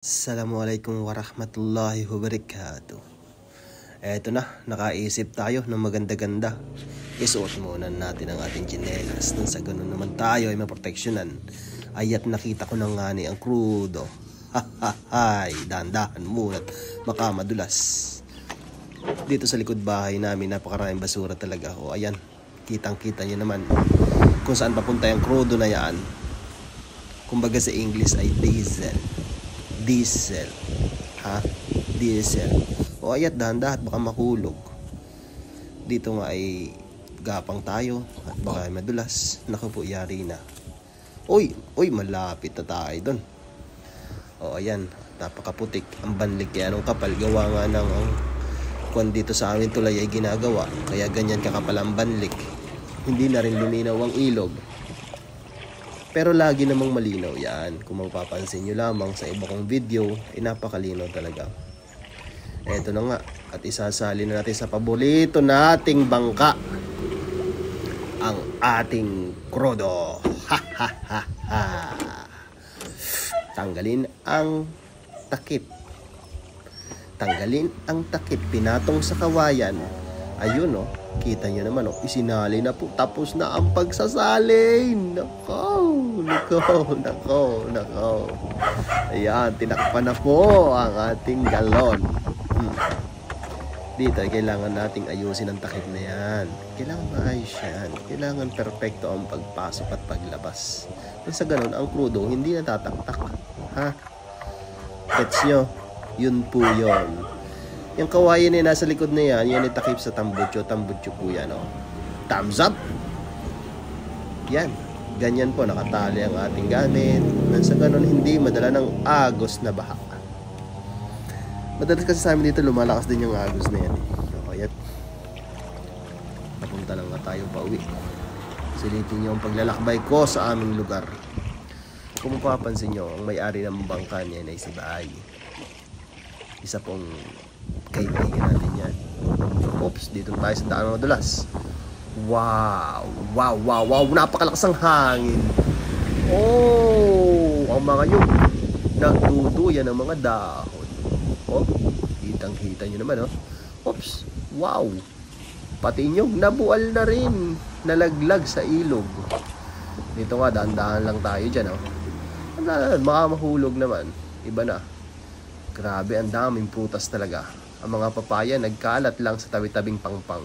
Assalamualaikum warahmatullahi wabarakatuh. Eto na, nakaisip tayo ng maganda-ganda. Isuot muna natin ang ating tsinelas. Nang sa ganun naman tayo ay maproteksyonan. Ayat nakita ko na nga ni ang krudo. Hahahay, dahan-dahan muna at makamadulas. Dito sa likod bahay namin napakaraming basura talaga. O ayan, kitang-kita nyo naman kung saan papunta yung krudo na yan. Kumbaga sa English ay diesel. Diesel. O ayat, dahan-dahan baka mahulog. Dito nga ay gapang tayo at baka madulas. Naku po, yari na. Uy, malapit na tayo dun. O ayan, napakaputik ang banlig, kaya anong kapal. Gawa nga ng kung dito sa amin tulay ay ginagawa, kaya ganyan kakapal ang banlig. Hindi na rin luminaw ang ilog, pero lagi namang malinaw yan. Kung mapapansin nyo lamang sa iba kong video, ay napakalinaw talaga. Eto na nga, at isasali na natin sa paborito nating bangka, ang ating krudo. Tanggalin ang takip. Pinatong sa kawayan. Ayun o, kita nyo naman o, isinali na po. Tapos na ang pagsasalin. Nako. Ayan, tinakpan na po ang ating galon. Dito ay kailangan nating ayusin ang takip na yan. Kailangan maayos yan. Kailangan perfecto ang pagpasok at paglabas. Nang sa ganun, ang krudo hindi natataktak. Gets nyo? Yun po yun. Yung kawayan na nasa likod na yan, yan itakip sa tambutso. Tambutso po yan, oh. Thumbs up! Yan. Ganyan po, nakatali ang ating gamit. Nang sa ganun, hindi madala ng agos na baha. Madalas kasi sa amin dito, lumalakas din yung agos na yan. Okay, at napunta lang nga tayo pa uwi. Silitin nyo ang paglalakbay ko sa aming lugar. Kung mapapansin nyo, ang may-ari ng bangka niyan ay si Baay. Isa pong kaibigan natin yan. Oops, dito tayo sa daan ng madulas. Wow, napakalakas ang hangin. Ang mga yun, nagduduyan ng mga dahon. Kitang-kita nyo naman, Oops, wow. Pati nyog, nabual na rin. Nalaglag sa ilog. Dito nga, dahan-dahan lang tayo dyan, baka mahulog naman. Iba na. Grabe, ang daming prutas talaga. Ang mga papaya nagkalat lang sa tabi-tabing pangpang.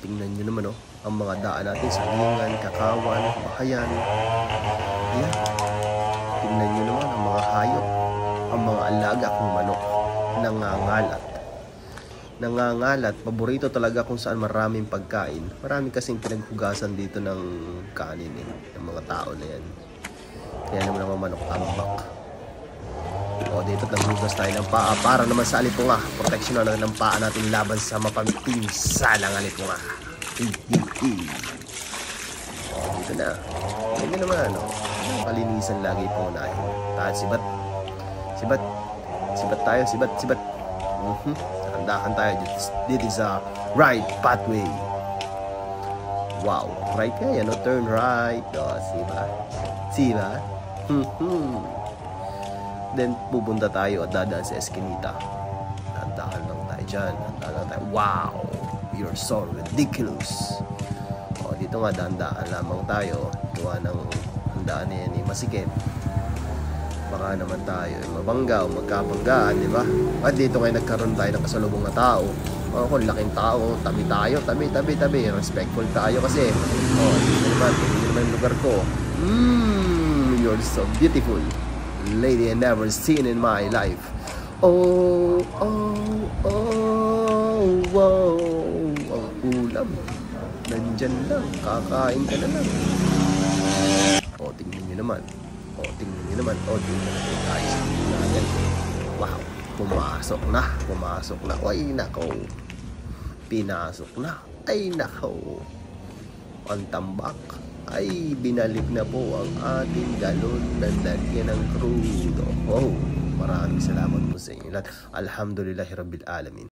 Tingnan nyo naman, ang mga daan natin sa lingan, kakawan, bahayan. Ayan. Tingnan nyo naman ang mga hayop, ang mga alaga kong manok. Nangangalat. Paborito talaga kung saan maraming pagkain. Marami kasing pinaghugasan dito ng kanin ng mga tao na yan. Kaya naman ang manok tambak. Dito naghugas tayo ng paa para naman sa alipunga. Proteksyonan natin ng paa natin laban sa mapagpinsalang alipunga. Dito na. Ganyan naman, palinisan lagi po unahin. Tahan, sibat tayo. Handahan tayo. This is a right pathway. Wow, right kaya, turn right. Siba? Then pupunta tayo at dadaan sa eskinita. Handahan lang tayo dyan. Wow, you're so ridiculous. Dito nga, dahan-dahan lamang tayo. Gawa ng handaan na yan, masikip. Baka naman tayo mabangga o magkabanggaan, di ba? At dito ngayon nagkaroon tayo ng kasalubong na tao. Kung laking tao, tabi tayo. Respectful tayo kasi. Dito naman yung lugar ko. You're so beautiful. Lady I never seen in my life. Wow. Ang ulam. Nandyan lang. Kakain ka na lang. Tingnan nyo naman. Tayo sa natin. Wow. Pumasok na. Ay, nako. Pinasok na. Ay, nako. Ang tambak. Ay, binalik na po ang ating galon na lagyan ng krudo. Maraming salamat po sa inyo lahat. Alhamdulillahirabbil alamin.